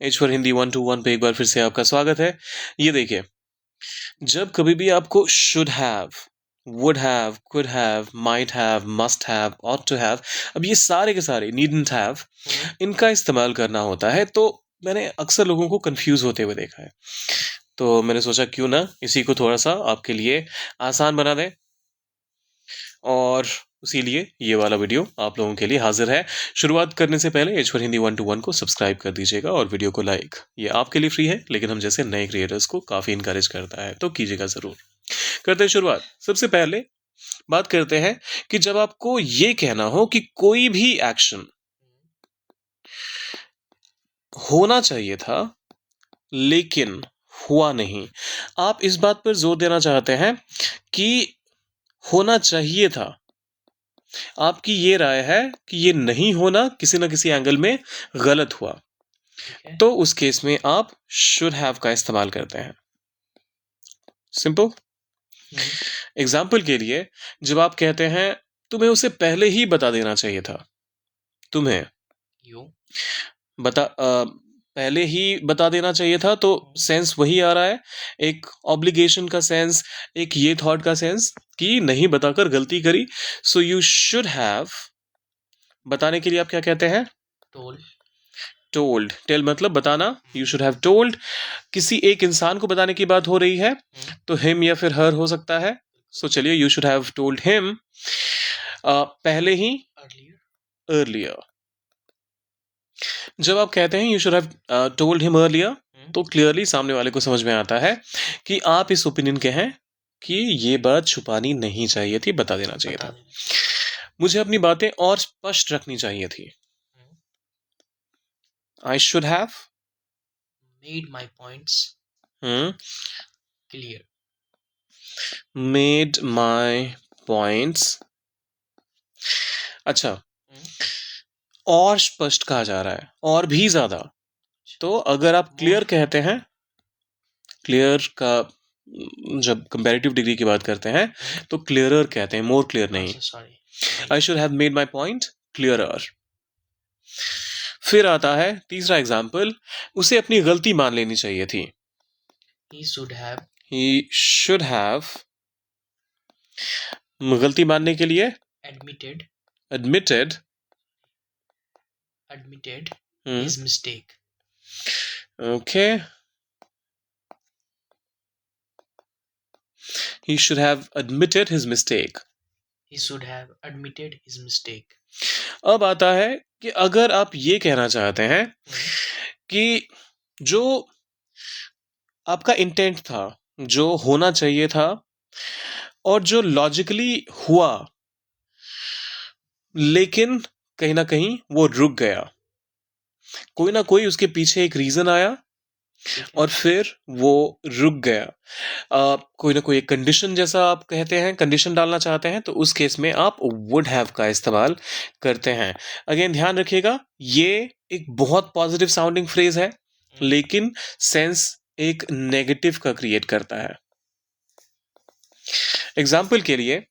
H for Hindi 121 पे एक बार फिर से आपका स्वागत है। ये देखिए, जब कभी भी आपको should have, would have, could have, might have, must have, ought to have, अब ये सारे के सारे नीडंट हैव, इनका इस्तेमाल करना होता है तो मैंने अक्सर लोगों को कंफ्यूज होते हुए देखा है। तो मैंने सोचा क्यों ना इसी को थोड़ा सा आपके लिए आसान बना दें, और इसीलिए ये वाला वीडियो आप लोगों के लिए हाजिर है। शुरुआत करने से पहले एच फॉर हिंदी 121 को सब्सक्राइब कर दीजिएगा और वीडियो को लाइक। ये आपके लिए फ्री है, लेकिन हम जैसे नए क्रिएटर्स को काफ़ी इनकरेज करता है, तो कीजिएगा ज़रूर। करते हैं शुरुआत। सबसे पहले बात करते हैं कि जब आपको ये कहना हो कि कोई भी एक्शन होना चाहिए था लेकिन हुआ नहीं, आप इस बात पर जोर देना चाहते हैं कि होना चाहिए था। आपकी ये राय है कि ये नहीं होना किसी ना किसी एंगल में गलत हुआ, तो उस केस में आप शुड हैव का इस्तेमाल करते हैं। सिंपल। एग्जाम्पल के लिए, जब आप कहते हैं तुम्हें उसे पहले ही बता देना चाहिए था, तुम्हें पहले ही बता देना चाहिए था, तो सेंस वही आ रहा है, एक ऑब्लिगेशन का सेंस, एक ये थॉट का सेंस कि नहीं बताकर गलती करी। सो यू शुड हैव, बताने के लिए आप क्या कहते हैं? टोल्ड। टेल मतलब बताना। You should have told. किसी एक इंसान को बताने की बात हो रही है तो हिम या फिर हर हो सकता है। सो चलिए, you should have told him पहले ही, अर्लियर। जब आप कहते हैं you should have told him earlier, तो क्लियरली सामने वाले को समझ में आता है कि आप इस ओपिनियन के हैं कि ये बात छुपानी नहीं चाहिए थी, बता देना चाहिए था, मुझे अपनी बातें और स्पष्ट रखनी चाहिए थी। I should have made my points clear. Made my points. अच्छा, और स्पष्ट कहा जा रहा है, और भी ज्यादा। तो अगर आप क्लियर कहते हैं, क्लियर का जब कंपैरेटिव डिग्री की बात करते हैं तो क्लियरर कहते हैं, मोर क्लियर नहीं। I should have made my point clearer. फिर आता है तीसरा एग्जाम्पल, उसे अपनी गलती मान लेनी चाहिए थी। He should have गलती मानने के लिए admitted his mistake. Okay. He should have admitted his mistake. अब आता है कि अगर आप ये कहना चाहते हैं कि जो आपका इंटेंट था, जो होना चाहिए था और जो लॉजिकली हुआ, लेकिन कहीं ना कहीं वो रुक गया, कोई ना कोई उसके पीछे एक रीजन आया और फिर वो रुक गया, कोई ना कोई एक कंडीशन, जैसा आप कहते हैं, कंडीशन डालना चाहते हैं, तो उस केस में आप वुड हैव का इस्तेमाल करते हैं। अगेन ध्यान रखिएगा, ये एक बहुत पॉजिटिव साउंडिंग फ्रेज है, लेकिन सेंस एक नेगेटिव का क्रिएट करता है। एग्जाम्पल के लिए,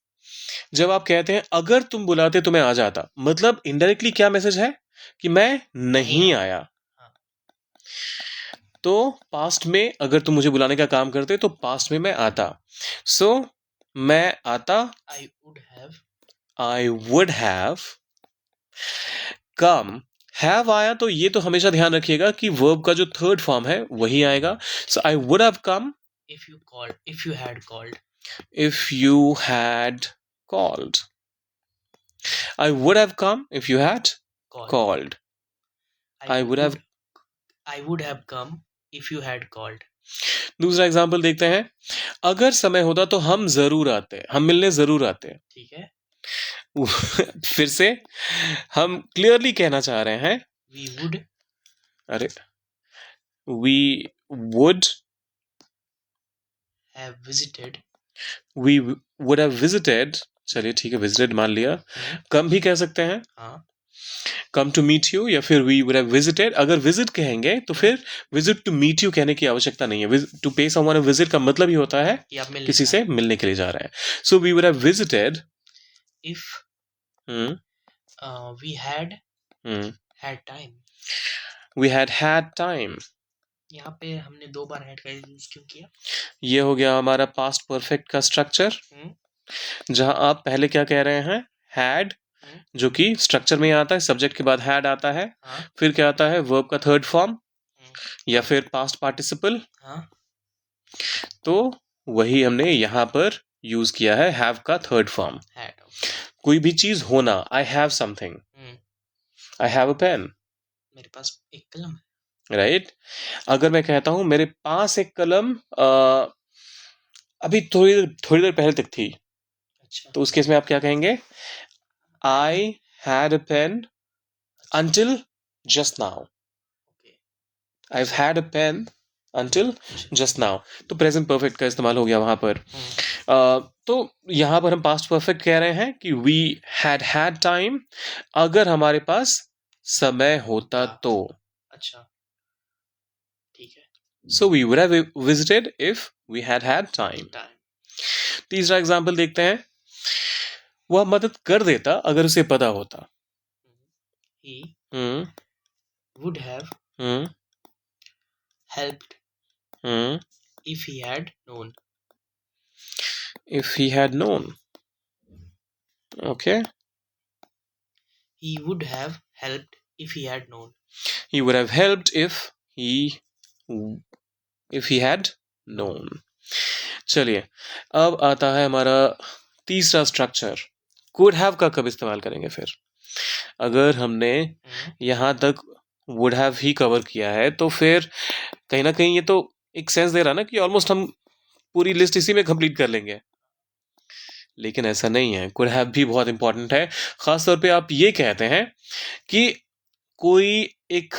जब आप कहते हैं अगर तुम बुलाते तो मैं आ जाता, मतलब इनडायरेक्टली क्या मैसेज है कि मैं नहीं आया। तो पास्ट में अगर तुम मुझे बुलाने का काम करते तो पास्ट में मैं आता। सो मैं आता, I would have come। Have आया तो ये तो हमेशा ध्यान रखिएगा कि वर्ब का जो थर्ड फॉर्म है वही आएगा। सो I would have come if you had called. I would have come if you had called. I would have come if you had called. दूसरा एग्जाम्पल देखते हैं, अगर समय होता तो हम जरूर आते, हम मिलने जरूर आते। ठीक है। फिर से हम क्लियरली कहना चाह रहे हैं we would have visited। चलिए ठीक है, विजिटेड मान लिया। कम भी कह सकते हैं, कम टू मीट यू, या फिर वी वुड हैव विजिटेड। अगर विजिट कहेंगे तो फिर विजिट टू मीट यू कहने की आवश्यकता नहीं है। टू पे समवन अ विजिट का मतलब ही होता है किसी से मिलने के लिए जा रहे हैं। So we would have visited if we had time. We had time. यहाँ पे हमने 2 बार had का यूज क्यों किया? ये हो गया हमारा पास्ट परफेक्ट का स्ट्रक्चर, जहां आप पहले क्या कह रहे हैं, had, जो कि स्ट्रक्चर में आता है, सब्जेक्ट के बाद had आता है, हाँ फिर क्या आता है, वर्ब का थर्ड फॉर्म या हाँ फिर पास्ट पार्टिसिपल। हाँ तो वही हमने यहाँ पर यूज किया है, हैव का थर्ड फॉर्म। had. कोई भी चीज होना, I have something, I have a pen, मेरे पास एक कलम है. राइट। अगर मैं कहता हूं मेरे पास एक कलम अभी थोड़ी देर पहले तक थी, अच्छा. तो उस केस में आप क्या कहेंगे, I had a pen until just now. Okay. I've had a pen until just now. तो प्रेजेंट परफेक्ट का इस्तेमाल हो गया वहां पर। तो यहाँ पर हम पास्ट परफेक्ट कह रहे हैं कि we had time, अगर हमारे पास समय होता तो। अच्छा, ठीक है. So we would have visited if we had time. तीसरा एग्जाम्पल देखते हैं, वह मदद कर देता अगर उसे पता होता। He hmm would have hmm helped hmm if he had known. If he had known. Okay. He would have helped if he had known. He would have helped if he had known. चलिए, अब आता है हमारा तीसरा structure, could have का कब इस्तेमाल करेंगे फिर। अगर हमने यहाँ तक would have ही कवर किया है, तो फिर कहीं ना कहीं ये तो एक सेंस दे रहा ना कि ऑलमोस्ट हम पूरी लिस्ट इसी में कंप्लीट कर लेंगे, लेकिन ऐसा नहीं है। could have भी बहुत इंपॉर्टेंट है, खासतौर पे आप ये कहते हैं कि कोई एक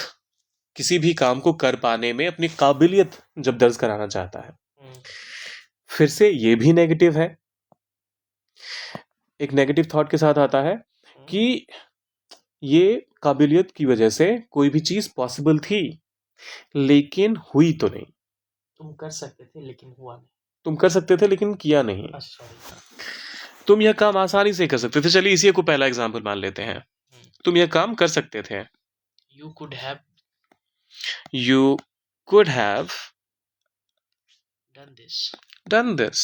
किसी भी काम को कर पाने में अपनी काबिलियत जब दर्ज कराना चाहता है, फिर से ये भी नेगेटिव है, एक नेगेटिव थॉट के साथ आता है कि ये काबिलियत की वजह से कोई भी चीज पॉसिबल थी लेकिन हुई तो नहीं। तुम कर सकते थे लेकिन हुआ नहीं। तुम कर सकते थे लेकिन किया नहीं। तुम यह काम आसानी से कर सकते थे। चलिए इसी को पहला एग्जाम्पल मान लेते हैं, तुम यह काम कर सकते थे। You could have done this.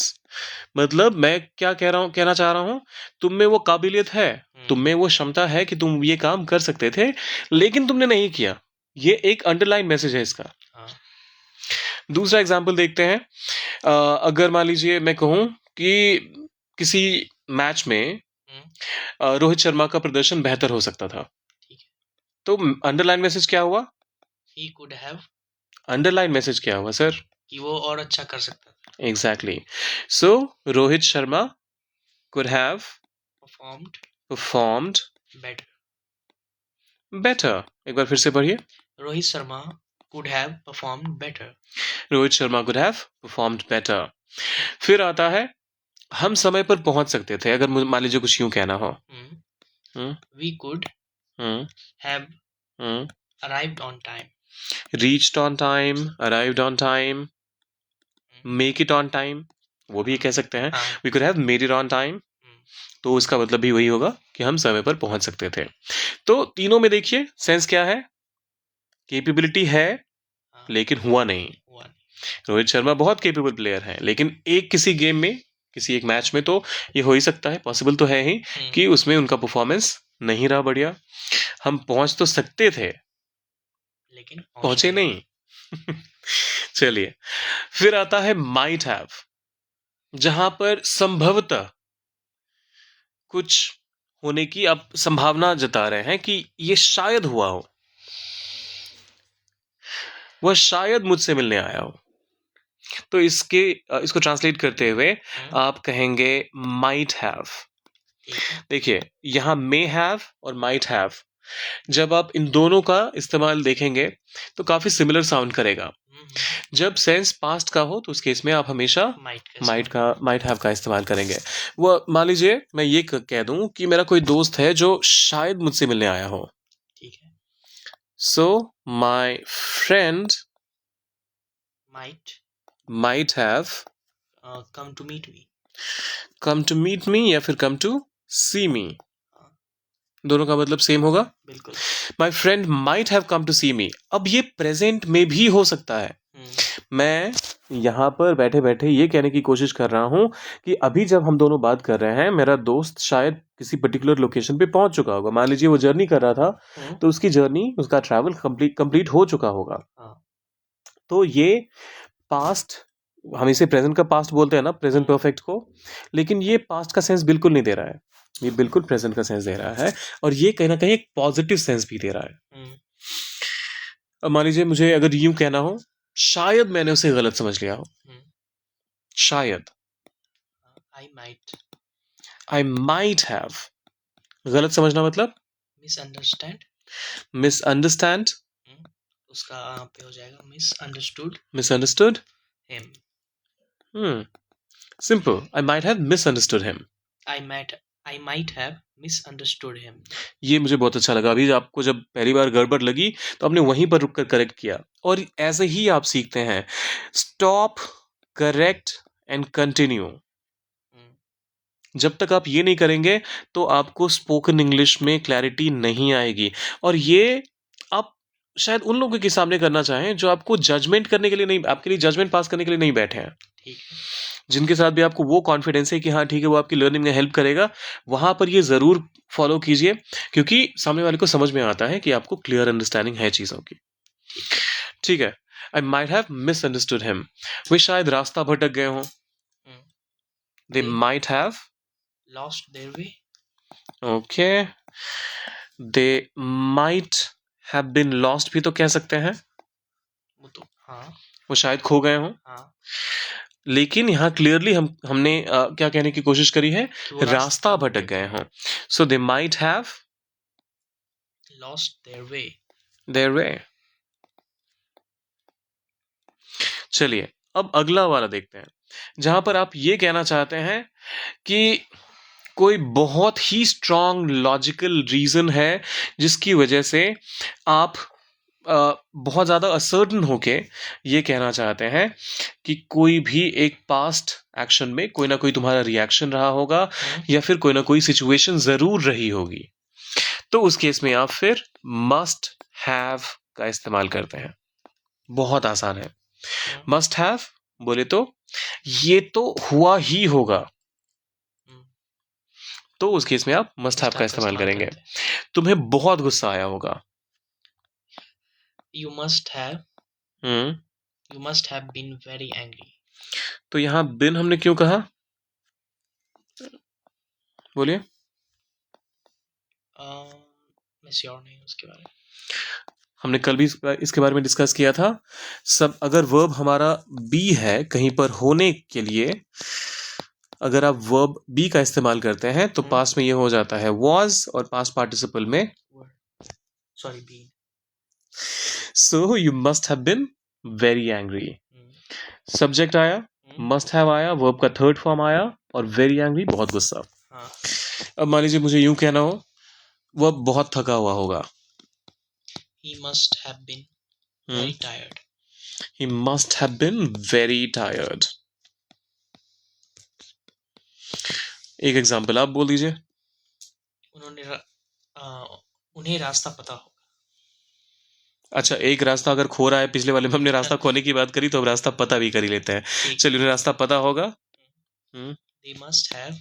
मतलब मैं क्या कहना चाह रहा हूं, तुम में वो काबिलियत है, तुम में वो क्षमता है कि तुम ये काम कर सकते थे लेकिन तुमने नहीं किया। ये एक अंडरलाइन मैसेज है इसका। दूसरा एग्जाम्पल देखते हैं, अगर मान लीजिए मैं कहूं कि किसी मैच में रोहित शर्मा का प्रदर्शन बेहतर हो सकता था, तो अंडरलाइन मैसेज क्या हुआ? He could have. Underline message क्या हुआ सर? कि वो और अच्छा कर सकता था। Exactly. So Rohit Sharma could have performed better. एक बार फिर से पढ़िए। Rohit Sharma could have performed better. Rohit Sharma could have performed better. फिर आता है, हम समय पर पहुंच सकते थे, अगर मान लीजिए कुछ यूं कहना हो। We could have arrived on time. Reached on time, arrived on time, make it on time, वो भी कह सकते हैं। We could have made it on time. तो उसका मतलब भी वही होगा कि हम समय पर पहुंच सकते थे। तो तीनों में देखिए सेंस क्या है, कैपेबिलिटी है लेकिन हुआ नहीं। रोहित शर्मा बहुत कैपेबल प्लेयर है, लेकिन एक किसी गेम में, किसी एक मैच में तो ये हो ही सकता है, पॉसिबल तो है ही कि उसमें उनका परफॉर्मेंस नहीं रहा बढ़िया। हम पहुंच तो सकते थे लेकिन पहुंचे नहीं। चलिए फिर आता है माइट हैव, जहां पर संभवतः कुछ होने की आप संभावना जता रहे हैं कि ये शायद हुआ हो, वह शायद मुझसे मिलने आया हो। तो इसको ट्रांसलेट करते हुए आप कहेंगे माइट हैव। देखिए यहां मे हैव और माइट हैव, जब आप इन दोनों का इस्तेमाल देखेंगे तो काफी सिमिलर साउंड करेगा। जब सेंस पास्ट का हो तो उस केस में आप हमेशा माइट हैव का इस्तेमाल करेंगे। वो मान लीजिए मैं ये कह दूं कि मेरा कोई दोस्त है जो शायद मुझसे मिलने आया हो। ठीक है। So my friend might have come to meet me या फिर come to see me. दोनों का मतलब सेम होगा. बिल्कुल. My friend might have come to see me. अब ये प्रेजेंट में भी हो सकता है. मैं यहाँ पर बैठे बैठे ये कहने की कोशिश कर रहा हूँ कि अभी जब हम दोनों बात कर रहे हैं, मेरा दोस्त शायद किसी पर्टिकुलर लोकेशन पे पहुंच चुका होगा. मान लीजिए वो जर्नी कर रहा था, तो उसकी जर्नी, उसका ट्रैवल कंप्लीट हो चुका होगा. तो ये पास्ट, हम इसे प्रेजेंट का पास्ट बोलते हैं ना, प्रेजेंट परफेक्ट को, लेकिन ये पास्ट का सेंस बिल्कुल नहीं दे रहा है. ये बिल्कुल प्रेजेंट का सेंस दे रहा है, और ये कहीं ना कहीं एक पॉजिटिव सेंस भी दे रहा है. अब मान लीजिए मुझे अगर यूं कहना हो, शायद मैंने उसे गलत समझ लिया हो. शायद. आई माइट हैव. गलत समझना मतलब मिसअंडरस्टैंड. मिसअंडरस्टैंड. उसका पे हो जाएगा misunderstood. Misunderstood him. Simple. I might have misunderstood him. I might have misunderstood him. ये मुझे बहुत अच्छा लगा. अभी आपको जब पहली बार गड़बड़ लगी तो आपने वहीं पर रुककर करेक्ट किया, और ऐसे ही आप सीखते हैं. Stop, correct and continue. जब तक आप ये नहीं करेंगे तो आपको स्पोकन इंग्लिश में क्लैरिटी नहीं आएगी. और ये आप शायद उन लोगों के सामने करना चाहें जो आपको जजमेंट करने के लिए नहीं, आपके लिए जजमेंट पास करने के लिए नहीं बैठे हैं. ठीक है. जिनके साथ भी आपको वो कॉन्फिडेंस है कि हाँ ठीक है, वो आपकी लर्निंग में हेल्प करेगा, वहां पर ये जरूर फॉलो कीजिए, क्योंकि सामने वाले को समझ में आता है कि आपको क्लियर अंडरस्टैंडिंग है चीजों की. ठीक है. I might have misunderstood him. वे शायद रास्ता भटक गए हों. They might have lost their way. Okay. They might have been lost भी तो कह सकते हैं. वो तो हाँ. वो शायद खो गए हों. हाँ. लेकिन यहाँ क्लियरली हमने क्या कहने की कोशिश करी है, रास्ता भटक गए हों. So they might have lost their way. their way. चलिए अब अगला वाला देखते हैं, जहां पर आप ये कहना चाहते हैं कि कोई बहुत ही स्ट्रांग लॉजिकल रीजन है जिसकी वजह से आप बहुत ज़्यादा असर्टन होके ये कहना चाहते हैं कि कोई भी एक पास्ट एक्शन में कोई ना कोई तुम्हारा रिएक्शन रहा होगा, या फिर कोई ना कोई सिचुएशन ज़रूर रही होगी. तो उस केस में आप फिर मस्ट हैव का इस्तेमाल करते हैं. बहुत आसान है. मस्ट हैव बोले तो ये तो हुआ ही होगा, तो उस केस में आप मस्ट हैव का इस्तेमाल करेंगे. तुम्हें बहुत गुस्सा आया होगा. You must have been very angry. तो यहाँ बिन हमने क्यों कहा, बोलिए. मैं श्योर नहीं उसके बारे में. हमने कल भी इसके बारे में डिस्कस किया था. सब अगर वर्ब हमारा बी है कहीं पर होने के लिए, अगर आप वर्ब बी का इस्तेमाल करते हैं तो पास्ट में ये हो जाता है was, और पास्ट पार्टिसिपल में sorry be. So you must have been very angry. Subject आया, मस्ट हैव आया, वर्ब का थर्ड फॉर्म आया, और वेरी एंग्री बहुत गुस्सा. अब मान लीजिए मुझे यूं कहना हो, वह बहुत थका हुआ होगा. He must have been very tired. He must have been very tired. एक एग्जाम्पल आप बोल दीजिए. उन्हें रास्ता पता होगा. अच्छा, एक रास्ता अगर खो रहा है, पिछले वाले में हमने रास्ता खोने की बात करी तो अब रास्ता पता भी कर ही लेते हैं. चलिए, उन्हें रास्ता पता होगा. They must have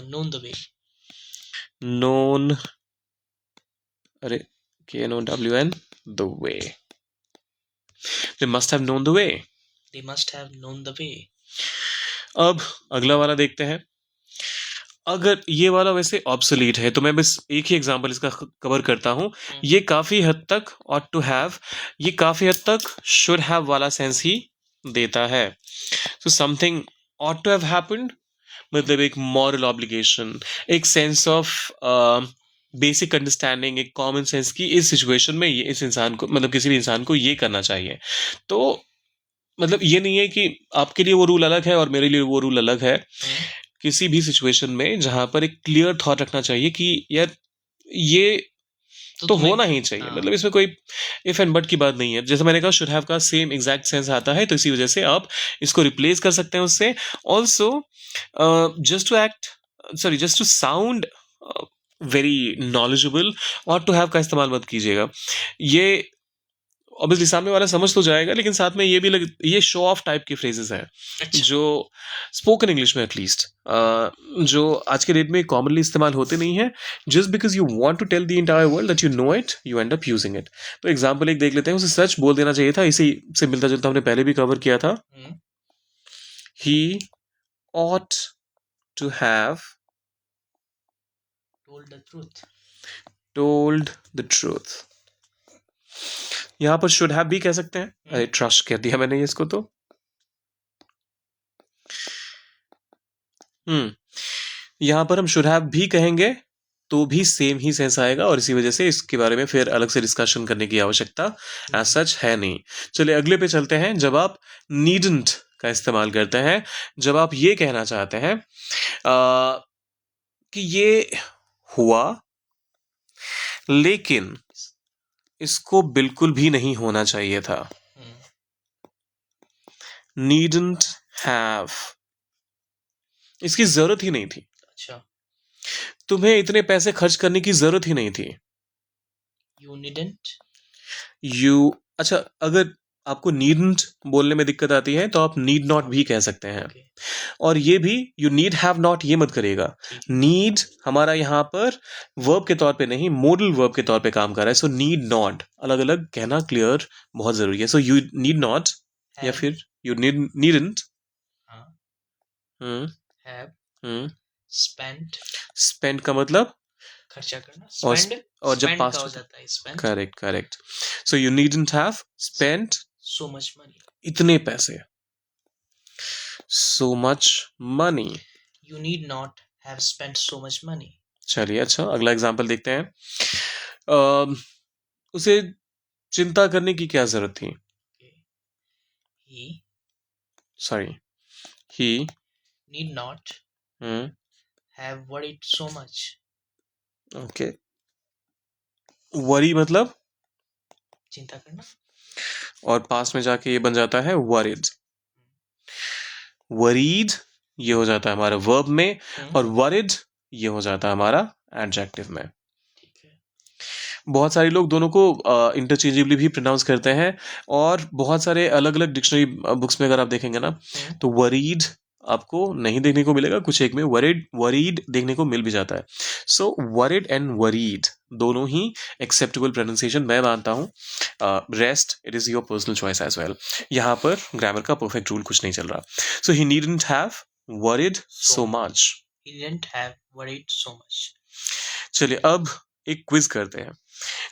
known the way. known, अरे KNOWN, the way. They must have known the way. They must have known the way. अब अगला वाला देखते हैं. अगर ये वाला वैसे ऑब्सोलीट है तो मैं बस एक ही एग्जांपल इसका कवर करता हूं. ये काफी हद तक ought to have, ये काफी हद तक should have वाला सेंस ही देता है. So something ought to have happened मतलब एक मॉरल ऑब्लिगेशन, एक सेंस ऑफ बेसिक अंडरस्टैंडिंग, एक कॉमन सेंस की इस सिचुएशन में ये इस इंसान को, मतलब किसी भी इंसान को ये करना चाहिए. तो मतलब ये नहीं है कि आपके लिए वो रूल अलग है और मेरे लिए वो रूल अलग है. किसी भी सिचुएशन में जहां पर एक क्लियर थॉट रखना चाहिए कि यार ये तो होना ही चाहिए. मतलब इसमें कोई इफ एंड बट की बात नहीं है. जैसे मैंने कहा शुड हैव का सेम एग्जैक्ट सेंस आता है, तो इसी वजह से आप इसको रिप्लेस कर सकते हैं उससे. Also just to sound very knowledgeable, ought to have का इस्तेमाल मत कीजिएगा। ये ऑब्वियसली सामने वाला समझ तो जाएगा, लेकिन साथ में ये शो ऑफ टाइप की फ्रेजेस हैं अच्छा जो स्पोकन इंग्लिश में एटलीस्ट जो आज के डेट में कॉमनली इस्तेमाल होते नहीं है। Just because you want to tell the entire world that you know it, you end up using it. तो एग्जांपल एक देख लेते हैं, उसे सच बोल देना चाहिए था, इसी से मिलता जुलता हमने पहले भी कवर किया था। हम्म, ही ought to have told the truth. told the truth। यहां पर should have भी कह सकते हैं। अरे ट्रस्ट कह दिया मैंने इसको तो। यहां पर हम should have भी कहेंगे तो भी सेम ही सेंस आएगा, और इसी वजह से इसके बारे में फिर अलग से डिस्कशन करने की आवश्यकता एज सच है नहीं। चलिए अगले पे चलते हैं। जब आप needn't का इस्तेमाल करते हैं, जब आप ये कहना चाहते हैं कि ये हुआ लेकिन इसको बिल्कुल भी नहीं होना चाहिए था। हम्म, needn't have, इसकी जरूरत ही नहीं थी। अच्छा तुम्हें इतने पैसे खर्च करने की जरूरत ही नहीं थी। you needn't. अच्छा, अगर आपको needn't बोलने में दिक्कत आती है तो आप need not भी कह सकते हैं। Okay, और ये भी you need have not ये मत करिएगा। ठीक है। need हमारा यहाँ पर वर्ब के तौर पे नहीं, मोडल वर्ब के तौर पे काम कर रहा है। सो need not अलग अलग कहना क्लियर बहुत जरूरी है। सो you need not या Have, फिर you needn't। हाँ, हम्म have, हम्म spent, spend का मतलब खर्चा करना, और spend, और जब spend पास्ट का हो जाता है spent, correct. So you needn't have spent so much money. इतने पैसे, so much money। You need not have spent so much money. चलिए अच्छा अगला एग्जांपल देखते हैं। उसे चिंता करने की क्या जरूरत थी? Okay. He sorry, he need not have worried so much. Okay. Worry मतलब, चिंता करना, और पास में जाके ये बन जाता है worried। worried ये हो जाता है हमारा वर्ब में, और worried ये हो जाता है हमारा एडजेक्टिव में। ठीक है। बहुत सारे लोग दोनों को इंटरचेंजेबली भी प्रोनाउंस करते हैं, और बहुत सारे अलग अलग डिक्शनरी बुक्स में अगर आप देखेंगे ना तो वरीड आपको नहीं देखने को मिलेगा, कुछ एक में वरीड देखने को मिल भी जाता है। सो वरीड एंड वरीड दोनों ही एक्सेप्टेबल प्रोनाउंसिएशन मैं मानता हूँ। Rest it is your personal choice as well. यहाँ पर ग्रामर का परफेक्ट रूल कुछ नहीं चल रहा। So he needn't have worried so much. He didn't have worried so much. चलिए अब एक क्विज करते हैं।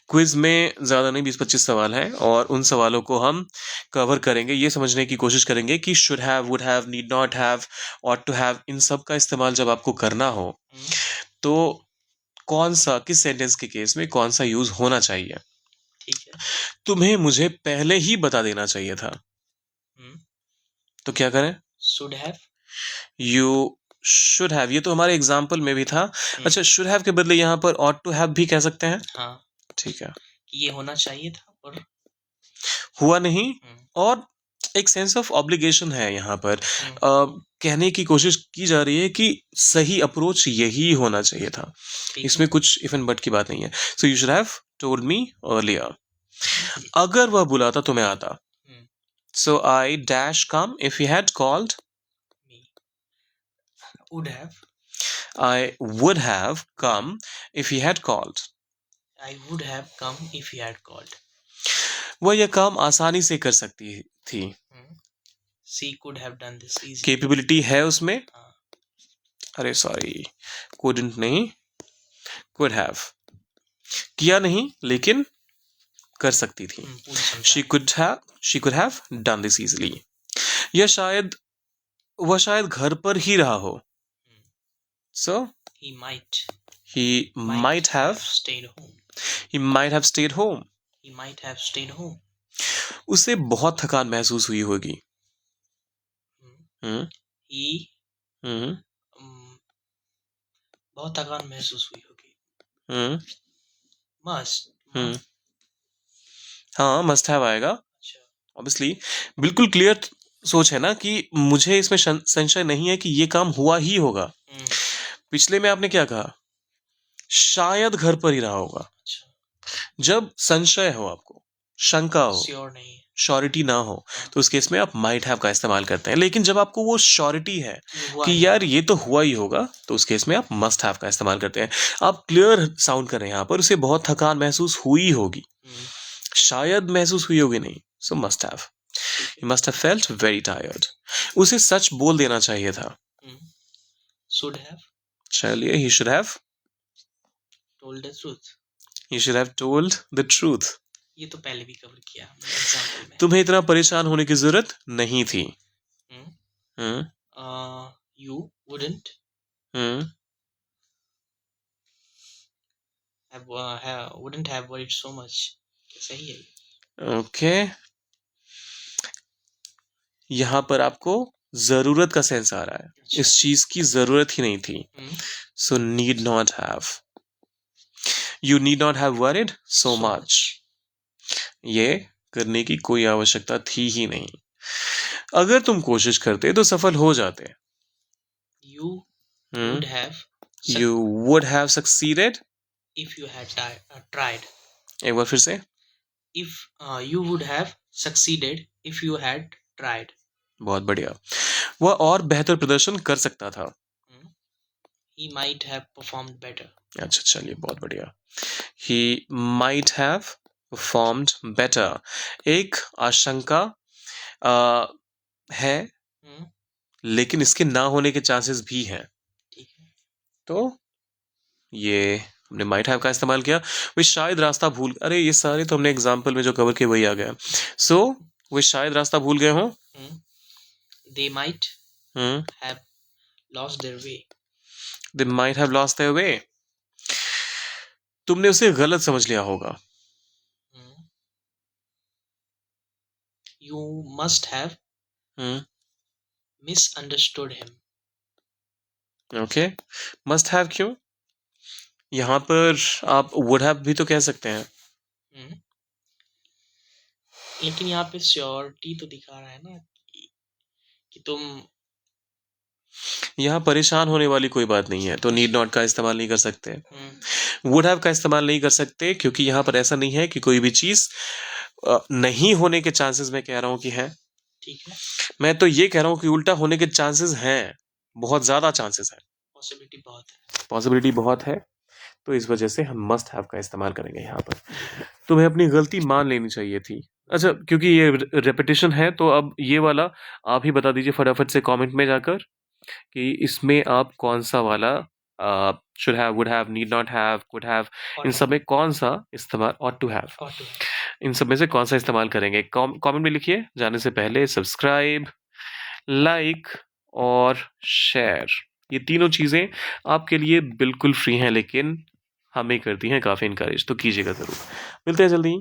क्विज में ज़्यादा नहीं, 20-25 सवाल हैं, और उन सवालों को हम कवर करेंगे। ये समझने की कोशिश करेंगे कि should have, would have, need not have, ought to have, इन सब का इस्तेमाल जब आपको करना हो तो कौन सा, किस सेंटेंस के केस में कौन सा यूज होना चाहिए, ठीक है। तुम्हें मुझे पहले ही बता देना चाहिए था। तो क्या करें? Should have. You should have, ये तो हमारे एग्जाम्पल में भी था। अच्छा, शुड हैव के बदले यहाँ पर ऑट टू हैव भी कह सकते हैं। हाँ, ठीक है, ये होना चाहिए था और हुआ नहीं, और एक सेंस ऑफ ऑब्लिगेशन है यहाँ पर। कहने की कोशिश की जा रही है कि सही अप्रोच यही होना चाहिए था, इसमें कुछ इफ एंड बट की बात नहीं है। So you should have told me earlier. अगर वह बुलाता तो मैं आता। So I dash come if he had called. would have. I would have come if he had called. I would have come if he had called. वह यह काम आसानी से कर सकती थी। She could have done this easily. Capability है उसमें। अरे सॉरी, couldn't नहीं, could have, किया नहीं लेकिन कर सकती थी। She could have done this easily. वह शायद घर पर ही रहा हो। So he might have stayed home. He might have stayed home. He might have stayed home. उसे बहुत थकान महसूस हुई होगी। He बहुत थकान महसूस हुई होगी। Must. हाँ, must have आएगा। Obviously, बिल्कुल क्लियर सोच है ना कि मुझे इसमें संशय नहीं है कि ये काम हुआ ही होगा। पिछले में आपने क्या कहा? शायद घर पर ही रहा होगा। अच्छा, जब संशय हो, आपको शंका हो, श्योर नहीं है, श्योरिटी ना हो, तो उस केस में आप माइट हैव का इस्तेमाल करते हैं। लेकिन जब आपको वो श्योरिटी है ये हुआ कि है। यार ये तो हुआ ही होगा, तो उस केस में आप मस्ट हैव का इस्तेमाल करते हैं। आप क्लियर साउंड कर रहे हैं यहाँ पर, उसे बहुत थकान महसूस हुई होगी, हम्म, शायद महसूस हुई होगी नहीं, सो मस्ट हैव। ठीक he must have felt very tired. उसे सच बोल देना चाहिए था। है। शुड हैव चलिए, he should have told the truth. He should have told the truth. ये तो पहले भी कवर किया हमने एग्जांपल में। तुम्हें इतना परेशान होने की जरूरत नहीं थी। You wouldn't hmm wouldn't have worried so much। सही है ये। ओके, यहाँ पर आपको जरूरत का सेंस आ रहा है, अच्छा। इस चीज की जरूरत ही नहीं थी। Hmm, so need not have, you need not have worried so So much. ये करने की कोई आवश्यकता थी ही नहीं। अगर तुम कोशिश करते तो सफल हो जाते। you would have you would have succeeded. if you had tried। एक बार फिर से। if you would have succeeded if you had tried। बहुत बढ़िया। वह और बेहतर प्रदर्शन कर सकता था। he might have performed better। अच्छा, चलिए, बहुत बढ़िया। he might have performed better, एक आशंका है, लेकिन इसके ना होने के चांसेस भी हैं। ठीक है। तो ये हमने माइट हैव का इस्तेमाल किया। वे शायद रास्ता भूल, अरे ये सारे तो हमने एग्जाम्पल में जो कवर किए वही आ गया। सो वे शायद रास्ता भूल गए हों। they might have lost their way। They might have lost their way। तुमने उसे गलत समझ लिया होगा। you must have misunderstood him। Okay, must have क्यों? यहाँ पर आप वुड हैव भी तो कह सकते हैं। लेकिन यहाँ पे श्योरिटी तो दिखा रहा है ना कि तुम यहाँ परेशान होने वाली कोई बात नहीं है, तो नीड नॉट का इस्तेमाल नहीं कर सकते। वुड हैव का इस्तेमाल नहीं कर सकते क्योंकि यहाँ पर ऐसा नहीं है कि कोई भी चीज नहीं होने के चांसेस मैं कह रहा हूँ कि हैं। ठीक है। मैं तो ये कह रहा हूँ कि उल्टा होने के चांसेस हैं, बहुत ज्यादा चांसेस हैं, पॉसिबिलिटी बहुत है। तो इस वजह से हम मस्ट हैव का इस्तेमाल करेंगे यहाँ पर। तुम्हें अपनी गलती मान लेनी चाहिए थी। अच्छा, क्योंकि ये रेपिटेशन है तो अब ये वाला आप ही बता दीजिए फटाफट से कमेंट में जाकर कि इसमें आप कौन सा वाला should have, would have, need not have, could have, इन सब में कौन सा इस्तेमाल, ऑट टू हैव, इन सब में से कौन सा इस्तेमाल करेंगे। कमेंट में लिखिए। जाने से पहले सब्सक्राइब, लाइक और शेयर, ये तीनों चीज़ें आपके लिए बिल्कुल फ्री हैं, लेकिन हमें करती हैं काफ़ी इनकरेज, तो कीजिएगा ज़रूर। मिलते हैं जल्दी।